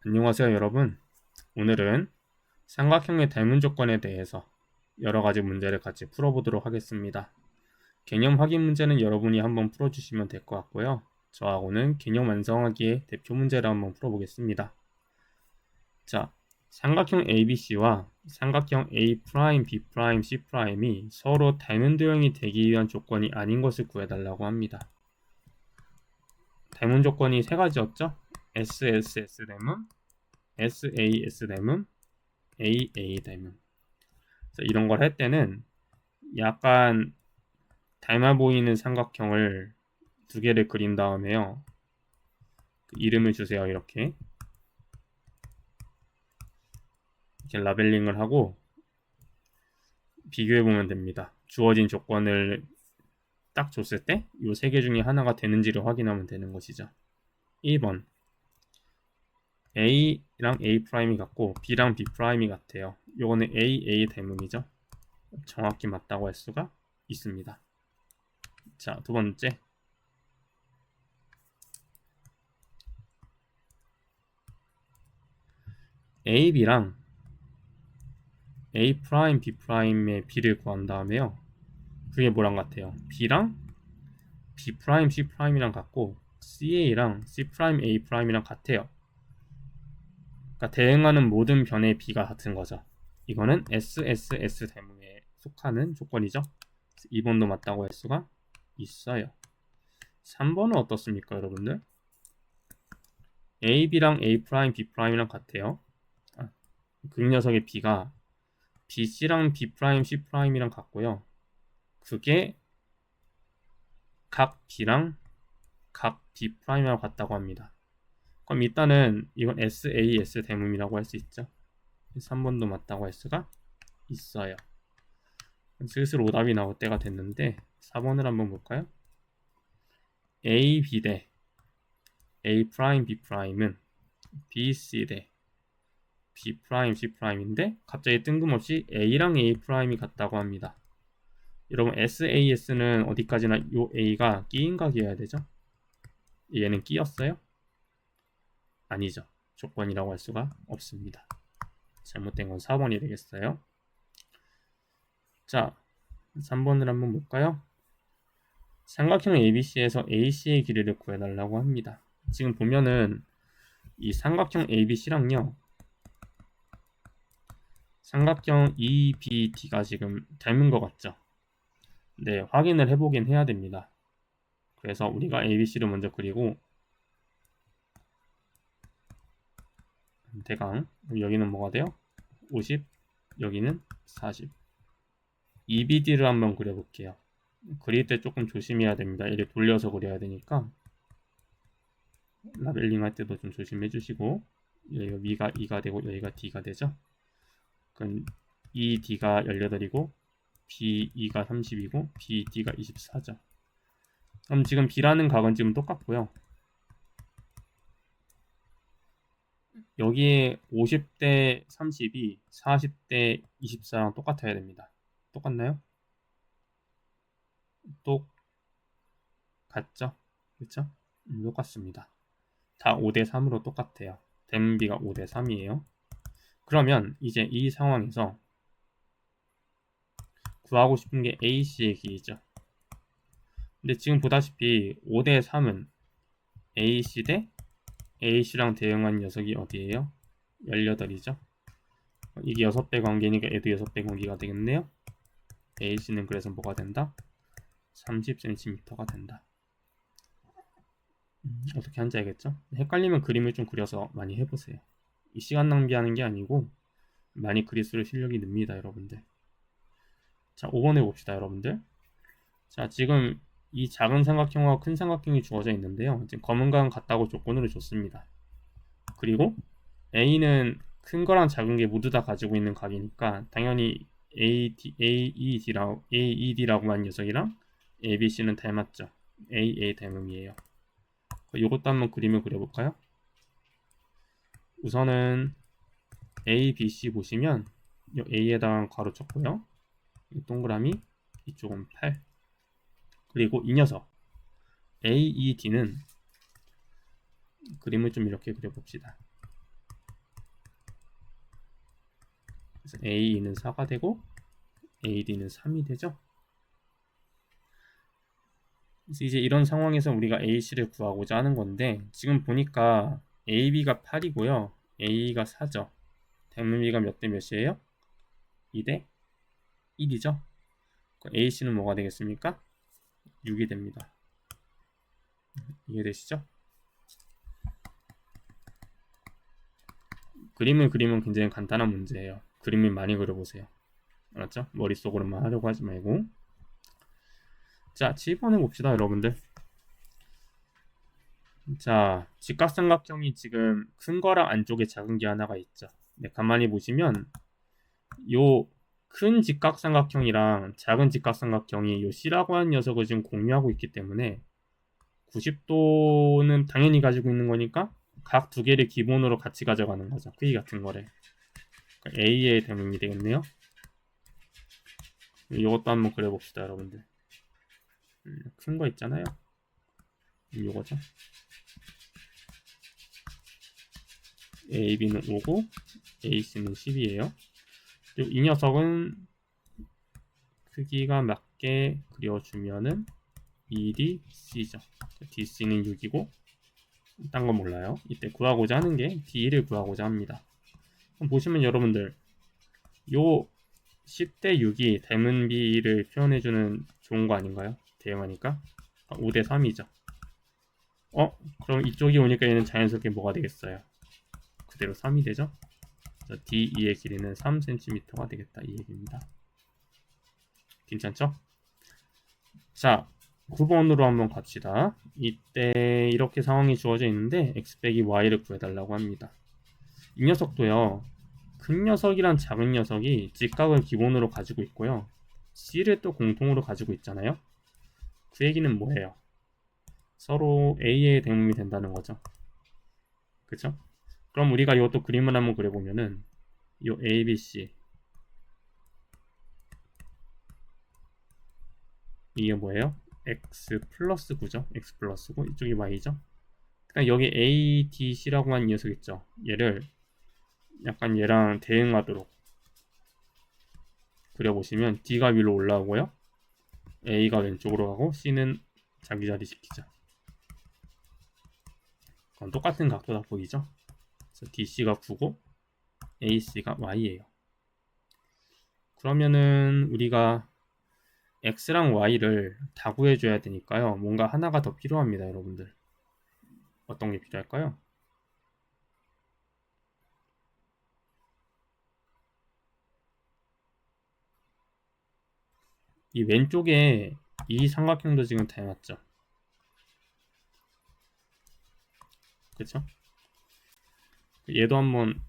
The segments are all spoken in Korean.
안녕하세요 여러분. 오늘은 삼각형의 닮은 조건에 대해서 여러가지 문제를 같이 풀어보도록 하겠습니다. 개념 확인 문제는 여러분이 한번 풀어주시면 될 것 같고요. 저하고는 개념 완성하기의 대표 문제를 한번 풀어보겠습니다. 자, 삼각형 ABC와 삼각형 A', B', C'이 서로 닮은 도형이 되기 위한 조건이 아닌 것을 구해달라고 합니다. 닮은 조건이 세 가지였죠? SSS 닮음, SAS 닮음, AA 닮음. 이런 걸 할 때는 약간 닮아 보이는 삼각형을 두 개를 그린 다음에요. 이름을 주세요. 이렇게 라벨링을 하고 비교해 보면 됩니다. 주어진 조건을 딱 줬을 때 이 세 개 중에 하나가 되는지를 확인하면 되는 것이죠. 1번 A랑 A'이 같고 B랑 B'이 같아요. 요거는 AA 닮음이죠. 정확히 맞다고 할 수가 있습니다. 자, 두 번째 AB랑 A', B'의 B를 구한 다음에요. 그게 뭐랑 같아요? B랑 B', C'이랑 같고 CA랑 C'A'이랑 같아요. 그러니까 대응하는 모든 변의 B가 같은 거죠. 이거는 SSS 닮음에 속하는 조건이죠. 2번도 맞다고 할 수가 있어요. 3번은 어떻습니까, 여러분들? AB랑 A', B'이랑 같아요. 그 녀석의 B가 BC랑 B', C'이랑 같고요. 그게 각 B랑 각 B'이랑 같다고 합니다. 그럼 일단은 이건 SAS 대문이라고 할 수 있죠. 3번도 맞다고 할 수가 있어요. 슬슬 오답이 나올 때가 됐는데 4번을 한번 볼까요? A, B 대 A', B'은 BC 대 B', C'인데 갑자기 뜬금없이 A랑 A'이 같다고 합니다. 여러분 SAS는 어디까지나 요 A가 끼인 각이어야 되죠? 얘는 끼었어요? 아니죠. 조건이라고 할 수가 없습니다. 잘못된 건 4번이 되겠어요. 자, 3번을 한번 볼까요? 삼각형 ABC에서 AC의 길이를 구해달라고 합니다. 지금 보면은 이 삼각형 ABC랑요, 삼각형 EBD가 지금 닮은 것 같죠? 네, 확인을 해보긴 해야 됩니다. 그래서 우리가 ABC를 먼저 그리고 대강 여기는 뭐가 돼요? 50, 여기는 40. EBD를 한번 그려볼게요. 그릴 때 조금 조심해야 됩니다. 이렇게 돌려서 그려야 되니까 라벨링 할 때도 좀 조심해 주시고, 여기가 위가 2가 되고 여기가 D가 되죠. 그럼 ED가 18이고 BE가 30이고 BD가 24죠. 그럼 지금 B라는 각은 지금 똑같고요. 여기에 50대 30이 40대 24랑 똑같아야 됩니다. 똑같나요? 똑같죠? 그렇죠? 똑같습니다. 다 5대 3으로 똑같아요. 댐비가 5대 3이에요. 그러면 이제 이 상황에서 구하고 싶은 게 AC의 길이죠. 근데 지금 보다시피 5대 3은 AC 대 AC랑 대응한 녀석이 어디예요? 18이죠. 이게 6배 관계니까 얘도 6배 관계가 되겠네요. AC는 그래서 뭐가 된다? 30cm가 된다. 어떻게 하는지 알겠죠? 헷갈리면 그림을 좀 그려서 많이 해보세요. 이 시간 낭비하는 게 아니고 많이 그릴수록 실력이 늡니다, 여러분들. 자, 5번 해봅시다, 여러분들. 자, 지금 이 작은 삼각형과 큰 삼각형이 주어져 있는데요. 지금 검은 강 같다고 조건으로 줬습니다. 그리고 A는 큰 거랑 작은 게 모두 다 가지고 있는 각이니까 당연히 AED라고 한 녀석이랑 ABC는 닮았죠. AA 닮음이에요. 이것도 한번 그림을 그려볼까요? 우선은 ABC 보시면 이 A에다가 괄호 쳤고요. 이 동그라미, 이쪽은 8. 그리고 이 녀석 AED는 그림을 좀 이렇게 그려봅시다. 그래서 AE는 4가 되고 AD는 3이 되죠. 그래서 이제 이런 상황에서 우리가 AC를 구하고자 하는 건데, 지금 보니까 AB가 8이고요. AE가 4죠. 대문비가 몇 대 몇이에요? 2대 1이죠. AC는 뭐가 되겠습니까? 6이 됩니다. 이해되시죠? 그림을 그리면 굉장히 간단한 문제예요. 그림을 많이 그려보세요. 알았죠? 머릿속으로만 하려고 하지 말고. 자, 7번 해봅시다, 여러분들. 자, 직각삼각형이 지금 큰 거랑 안쪽에 작은 게 하나가 있죠. 네, 가만히 보시면 요 큰 직각삼각형이랑 작은 직각삼각형이 요 C라고 하는 녀석을 지금 공유하고 있기 때문에 90도는 당연히 가지고 있는 거니까 각 두 개를 기본으로 같이 가져가는 거죠. 크기 같은 거래. 그러니까 A의 대명이 되겠네요. 이것도 한번 그려봅시다, 여러분들. 큰 거 있잖아요. 요거죠. AB는 5고 AC는 10이에요. 그리고 이 녀석은 크기가 맞게 그려주면은 EDC죠. DC는 6이고 딴 건 몰라요. 이때 구하고자 하는 게 D를 구하고자 합니다. 그럼 보시면 여러분들 요 10대 6이 대문비를 표현해주는 좋은 거 아닌가요? 대응하니까 5대 3이죠. 그럼 이쪽이 오니까 얘는 자연스럽게 뭐가 되겠어요? 그대로 3이 되죠? D2의 길이는 3cm가 되겠다, 이 얘기입니다. 괜찮죠? 자, 9번으로 한번 갑시다. 이때 이렇게 상황이 주어져 있는데 x 빼기 y를 구해달라고 합니다. 이 녀석도요, 큰 녀석이랑 작은 녀석이 직각을 기본으로 가지고 있고요, C를 또 공통으로 가지고 있잖아요. 그 얘기는 뭐예요? 서로 A의 대응이 된다는 거죠. 그쵸? 그럼 우리가 이것도 그림을 한번 그려보면은 이 ABC 이게 뭐예요? x 플러스 9죠. x 플러스 9 이쪽이 y죠. 그러니까 여기 ADC라고 하는 녀석 있죠. 얘를 약간 얘랑 대응하도록 그려보시면 D가 위로 올라오고요, A가 왼쪽으로 가고 C는 자기 자리 지키죠. 그럼 똑같은 각도다 보이죠? 그래서 DC가 9고 AC가 Y예요. 그러면은 우리가 X랑 Y를 다 구해줘야 되니까요, 뭔가 하나가 더 필요합니다, 여러분들. 어떤 게 필요할까요? 이 왼쪽에 이 삼각형도 지금 닮았죠? 그쵸? 얘도 한번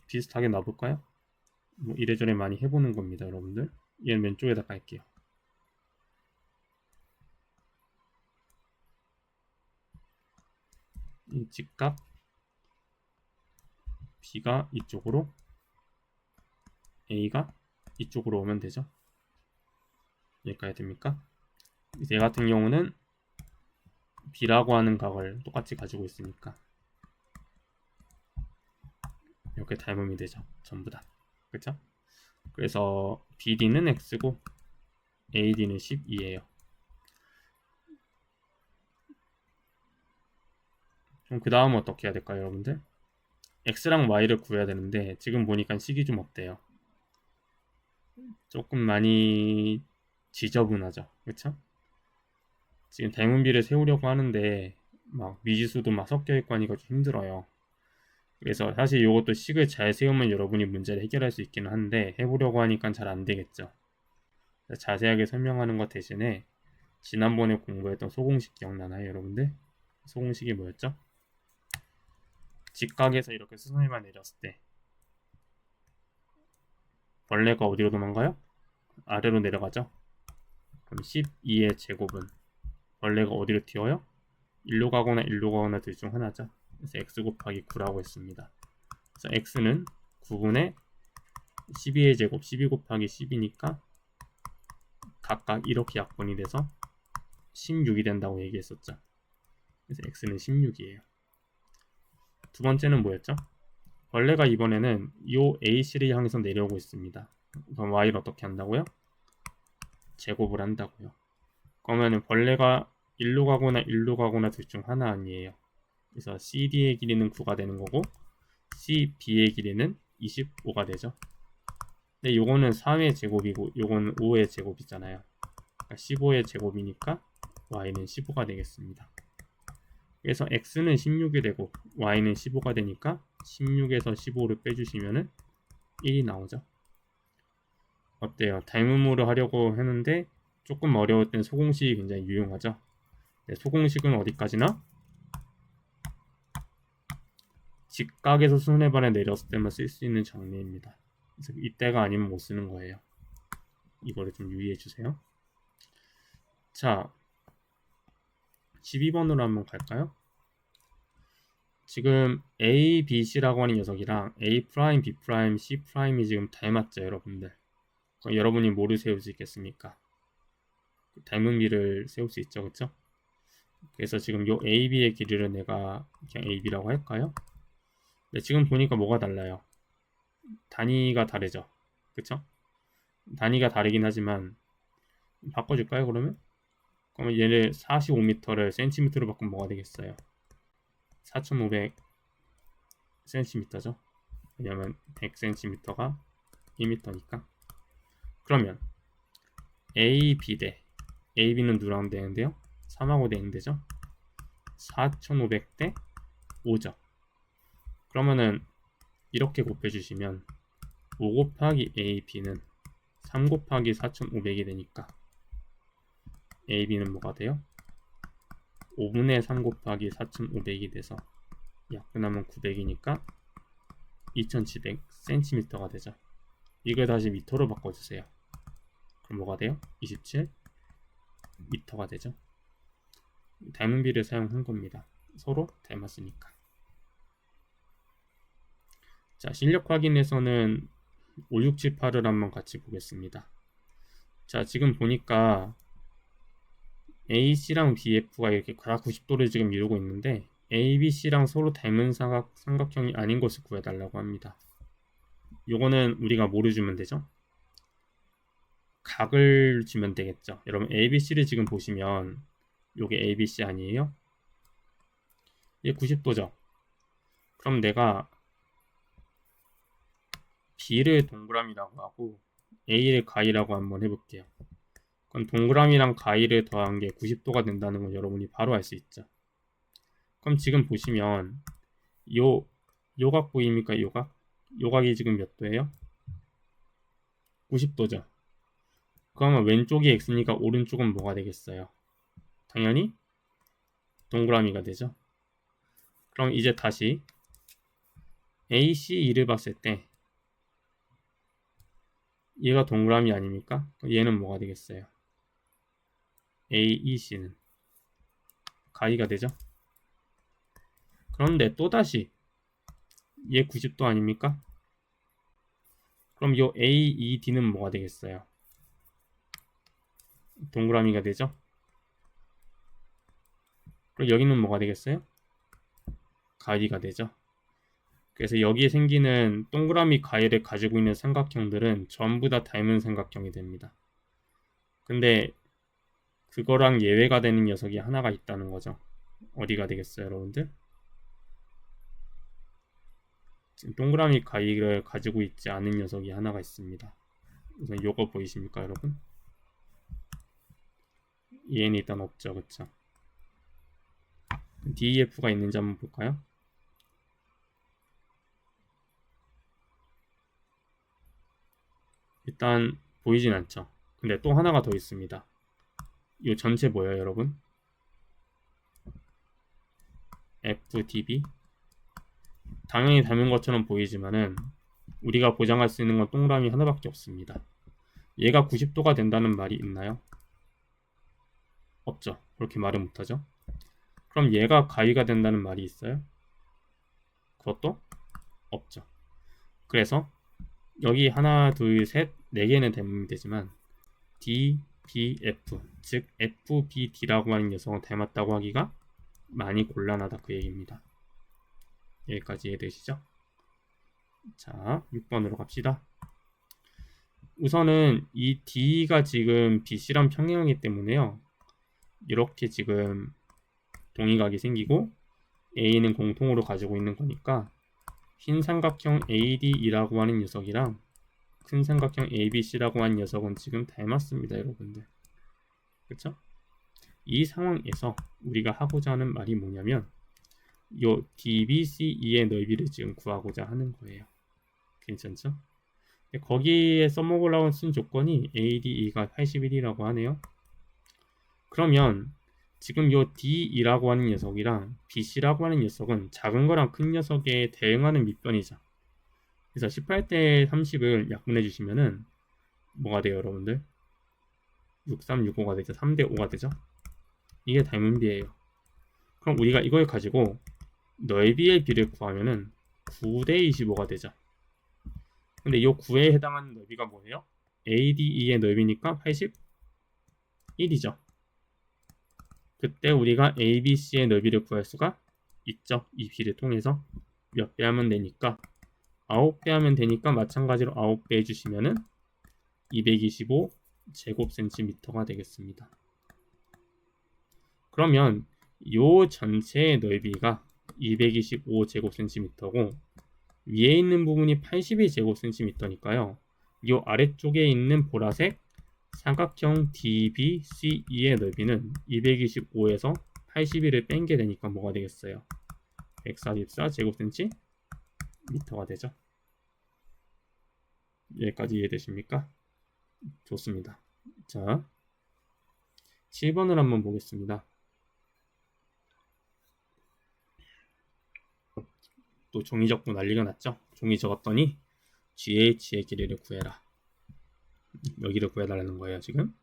비슷하게 놔볼까요? 뭐 이래저래 많이 해보는 겁니다, 여러분들. 얘는 왼쪽에다 깔게요. 이 직각 B가 이쪽으로, A가 이쪽으로 오면 되죠. 여기까지 됩니까? 얘 같은 경우는 B라고 하는 각을 똑같이 가지고 있으니까 이렇게 닮음이 되죠, 전부 다. 그쵸? 그래서 BD는 X고 AD는 12예요. 그럼 그 다음 어떻게 해야 될까요, 여러분들? X랑 Y를 구해야 되는데 지금 보니까 식이 좀 없대요. 조금 많이 지저분하죠, 그쵸? 지금 대문비를 세우려고 하는데 막 미지수도 막 섞여 있고 하니까 좀 힘들어요. 그래서 사실 이것도 식을 잘 세우면 여러분이 문제를 해결할 수 있기는 한데 해보려고 하니까 잘 안 되겠죠. 자세하게 설명하는 것 대신에 지난번에 공부했던 소공식 기억나나요, 여러분들? 소공식이 뭐였죠? 직각에서 이렇게 수선해만 내렸을 때 벌레가 어디로 도망가요? 아래로 내려가죠. 그럼 12의 제곱은 벌레가 어디로 튀어요? 1로 가거나 1로 가거나 둘 중 하나죠. 그래서 x 곱하기 9라고 했습니다. 그래서 x는 9분의 12의 제곱, 12 곱하기 10이니까 각각 이렇게 약분이 돼서 16이 된다고 얘기했었죠. 그래서 x는 16이에요. 두 번째는 뭐였죠? 벌레가 이번에는 요 AC를 향해서 내려오고 있습니다. 그럼 Y를 어떻게 한다고요? 제곱을 한다고요. 그러면 벌레가 일로 가거나 일로 가거나 둘 중 하나 아니에요. 그래서 CD의 길이는 9가 되는 거고 CB의 길이는 25가 되죠. 근데 요거는 3의 제곱이고 요거는 5의 제곱이잖아요. 그러니까 15의 제곱이니까 Y는 15가 되겠습니다. 그래서 X는 16이 되고 Y는 15가 되니까 16에서 15를 빼주시면 1이 나오죠. 어때요? 닮음으로 하려고 했는데 조금 어려울 땐 소공식이 굉장히 유용하죠. 네, 소공식은 어디까지나? 직각에서 순회반에 내렸을 때만 쓸 수 있는 정리입니다. 그래서 이때가 아니면 못 쓰는 거예요. 이거를 좀 유의해 주세요. 자, 12번으로 한번 갈까요? 지금 A, B, C라고 하는 녀석이랑 A', B', C'이 지금 닮았죠, 여러분들. 그럼 여러분이 뭐를 세울 수 있겠습니까? 닮은 비를 세울 수 있죠, 그쵸? 그래서 지금 요 A, B의 길이를 내가 그냥 A, B라고 할까요? 네, 지금 보니까 뭐가 달라요? 단위가 다르죠, 그쵸? 단위가 다르긴 하지만 바꿔줄까요, 그러면? 그러면 얘를 45m를 cm로 바꾸면 뭐가 되겠어요? 4500cm죠. 왜냐면 100cm가 2m니까. 그러면 AB 대 AB는 누구랑 되는데요? 3하고 되는데죠. 4500 대 5죠. 그러면은 이렇게 곱해주시면 5 곱하기 AB는 3 곱하기 4500이 되니까 AB는 뭐가 돼요? 5분의 3 곱하기 4500이 돼서 약분하면 900이니까 2700cm가 되죠. 이걸 다시 미터로 바꿔주세요. 그럼 뭐가 돼요? 27m가 되죠. 닮은 비를 사용한 겁니다. 서로 닮았으니까. 자, 실력 확인에서는 5, 6, 7, 8을 한번 같이 보겠습니다. 자, 지금 보니까 AC랑 BF가 이렇게 다 90도를 지금 이루고 있는데 ABC랑 서로 닮은 삼각형이 아닌 것을 구해달라고 합니다. 요거는 우리가 뭐를 주면 되죠? 각을 주면 되겠죠. 여러분 ABC를 지금 보시면 요게 ABC 아니에요? 이게 90도죠. 그럼 내가 B를 동그라미라고 하고 A를 가위라고 한번 해볼게요. 그럼 동그라미랑 가위를 더한 게 90도가 된다는 건 여러분이 바로 알 수 있죠. 그럼 지금 보시면 요각 보입니까? 요각이 지금 몇 도예요? 90도죠. 그러면 왼쪽이 X니까 오른쪽은 뭐가 되겠어요? 당연히 동그라미가 되죠. 그럼 이제 다시 ACE를 봤을 때 얘가 동그라미 아닙니까? 얘는 뭐가 되겠어요? AEC는 가위가 되죠. 그런데 또다시 얘 90도 아닙니까? 그럼 요 AED는 뭐가 되겠어요? 동그라미가 되죠. 그럼 여기는 뭐가 되겠어요? 가위가 되죠. 그래서 여기에 생기는 동그라미 가위를 가지고 있는 삼각형들은 전부 다 닮은 삼각형이 됩니다. 근데 그거랑 예외가 되는 녀석이 하나가 있다는 거죠. 어디가 되겠어요, 여러분들? 지금 동그라미 가위를 가지고 있지 않은 녀석이 하나가 있습니다. 우선 요거 보이십니까, 여러분? 얘는 일단 없죠, 그쵸? DEF가 있는지 한번 볼까요? 일단 보이진 않죠. 근데 또 하나가 더 있습니다. 이 전체 뭐예요, 여러분? FDB. 당연히 닮은 것처럼 보이지만은 우리가 보장할 수 있는 건 동그라미 하나밖에 없습니다. 얘가 90도가 된다는 말이 있나요? 없죠. 그렇게 말을 못하죠. 그럼 얘가 가위가 된다는 말이 있어요? 그것도 없죠. 그래서 여기 하나, 둘, 셋, 네 개는 닮으면 되지만 D, B, F, 즉 FBD라고 하는 녀석은 닮았다고 하기가 많이 곤란하다 그 얘기입니다. 여기까지 이해되시죠? 자, 6번으로 갑시다. 우선은 이 D가 지금 BC랑 평행하기 때문에요. 이렇게 지금 동의각이 생기고 A는 공통으로 가지고 있는 거니까 흰 삼각형 ADE라고 하는 녀석이랑 큰 삼각형 ABC라고 하는 녀석은 지금 닮았습니다, 여러분들. 그쵸? 이 상황에서 우리가 하고자 하는 말이 뭐냐면 요 DBCE의 넓이를 지금 구하고자 하는 거예요. 괜찮죠? 거기에 써먹으려고 쓴 조건이 ADE가 81이라고 하네요. 그러면 지금 요 D이라고 하는 녀석이랑 BC라고 하는 녀석은 작은 거랑 큰 녀석에 대응하는 밑변이죠. 그래서 18대 30을 약분해 주시면은 뭐가 돼요, 여러분들? 6365가 되죠. 3대 5가 되죠. 이게 닮은비예요. 그럼 우리가 이걸 가지고 넓이의 비를 구하면은 9대 25가 되죠. 근데 이 9에 해당하는 넓이가 뭐예요? ADE의 넓이니까 81이죠. 그때 우리가 ABC의 넓이를 구할 수가 있죠. 이 비를 통해서 몇 배 하면 되니까 9배 하면 되니까 마찬가지로 9배 해주시면은 225 제곱센티미터가 되겠습니다. 그러면 요 전체의 넓이가 225 제곱센티미터고 위에 있는 부분이 82 제곱센티미터니까요. 요 아래쪽에 있는 보라색 삼각형 DBCE의 넓이는 225에서 81을 뺀 게 되니까 뭐가 되겠어요? 144 제곱센티미터가 되죠. 여기까지 이해되십니까? 좋습니다. 자, 7번을 한번 보겠습니다. 또 종이 적고 난리가 났죠? 종이 적었더니 GH의 길이를 구해라. 여기를 구해달라는 거예요, 지금.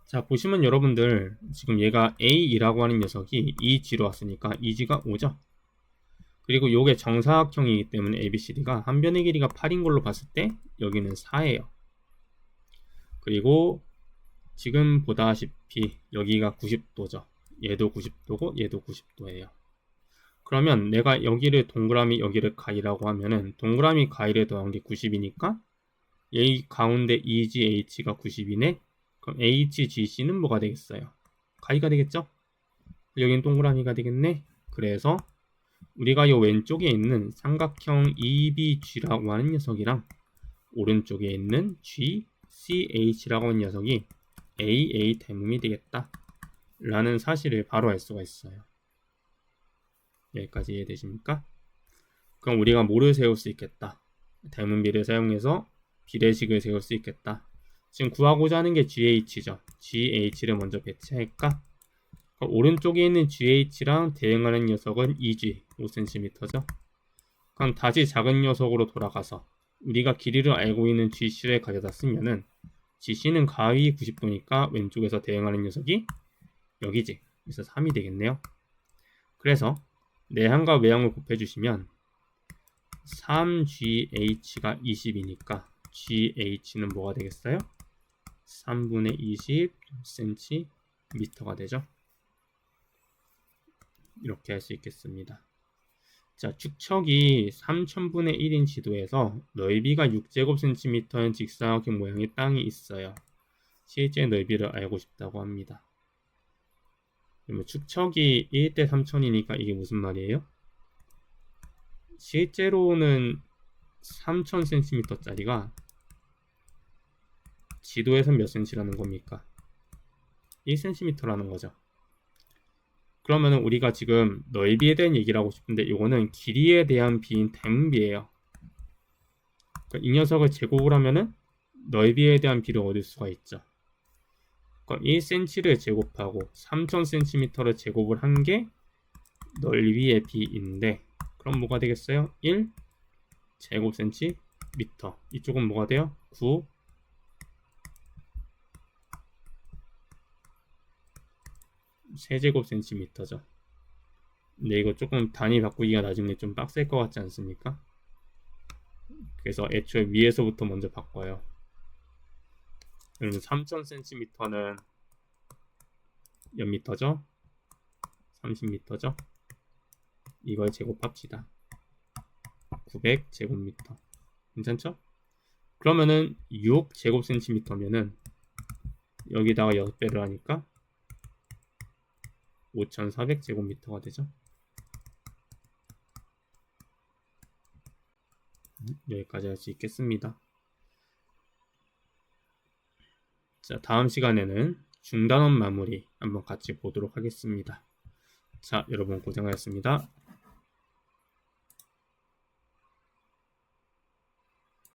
자, 보시면 여러분들 지금 얘가 A이라고 하는 녀석이 이 G로 왔으니까 이 G가 5죠. 그리고 요게 정사각형이기 때문에 ABCD가 한 변의 길이가 8인 걸로 봤을 때 여기는 4예요. 그리고 지금 보다시피 여기가 90도죠. 얘도 90도고 얘도 90도예요. 그러면 내가 여기를 동그라미 여기를 가이라고 하면은 동그라미 가이를 더한 게 90이니까 얘 가운데 EGH가 90이네. 그럼 HGC는 뭐가 되겠어요? 가이가 되겠죠? 여긴 동그라미가 되겠네. 그래서 우리가 요 왼쪽에 있는 삼각형 EBG라고 하는 녀석이랑 오른쪽에 있는 GCH라고 하는 녀석이 AA 닮음이 되겠다 라는 사실을 바로 알 수가 있어요. 여기까지 이해되십니까? 그럼 우리가 뭐를 세울 수 있겠다? 닮은비를 사용해서 비례식을 세울 수 있겠다. 지금 구하고자 하는 게 GH죠. GH를 먼저 배치할까? 그럼 오른쪽에 있는 GH랑 대응하는 녀석은 EG 5cm죠. 그럼 다시 작은 녀석으로 돌아가서 우리가 길이를 알고 있는 GC를 가져다 쓰면은 GC는 가위 90도니까 왼쪽에서 대응하는 녀석이 여기지. 그래서 3이 되겠네요. 그래서 내항과 외항을 곱해주시면 3GH가 20이니까 GH는 뭐가 되겠어요? 3분의 20cm가 되죠. 이렇게 할 수 있겠습니다. 자, 축척이 3000분의 1인 지도에서 넓이가 6제곱cm인 직사각형 모양의 땅이 있어요. 실제 넓이를 알고 싶다고 합니다. 그러면 축척이 1대 3000이니까 이게 무슨 말이에요? 실제로는 3000cm짜리가 지도에선 몇 cm라는 겁니까? 1cm라는 거죠. 그러면 우리가 지금 넓이에 대한 얘기를 하고 싶은데 이거는 길이에 대한 비인 닮비예요. 그러니까 이 녀석을 제곱을 하면은 넓이에 대한 비를 얻을 수가 있죠. 그럼 1cm를 제곱하고 3000cm를 제곱을 한 게 넓이의 비인데 그럼 뭐가 되겠어요? 1 제곱센티미터. 이쪽은 뭐가 돼요? 9 세제곱센티미터죠. 근데 이거 조금 단위 바꾸기가 나중에 좀 빡셀 것 같지 않습니까? 그래서 애초에 위에서부터 먼저 바꿔요. 그러면 3000cm는 몇 미터죠? 30m죠? 이걸 제곱합시다. 900제곱미터. 괜찮죠? 그러면은 6제곱센티미터면은 여기다가 6배를 하니까 5400제곱미터가 되죠. 여기까지 할 수 있겠습니다. 자, 다음 시간에는 중단원 마무리 한번 같이 보도록 하겠습니다. 자, 여러분 고생하셨습니다.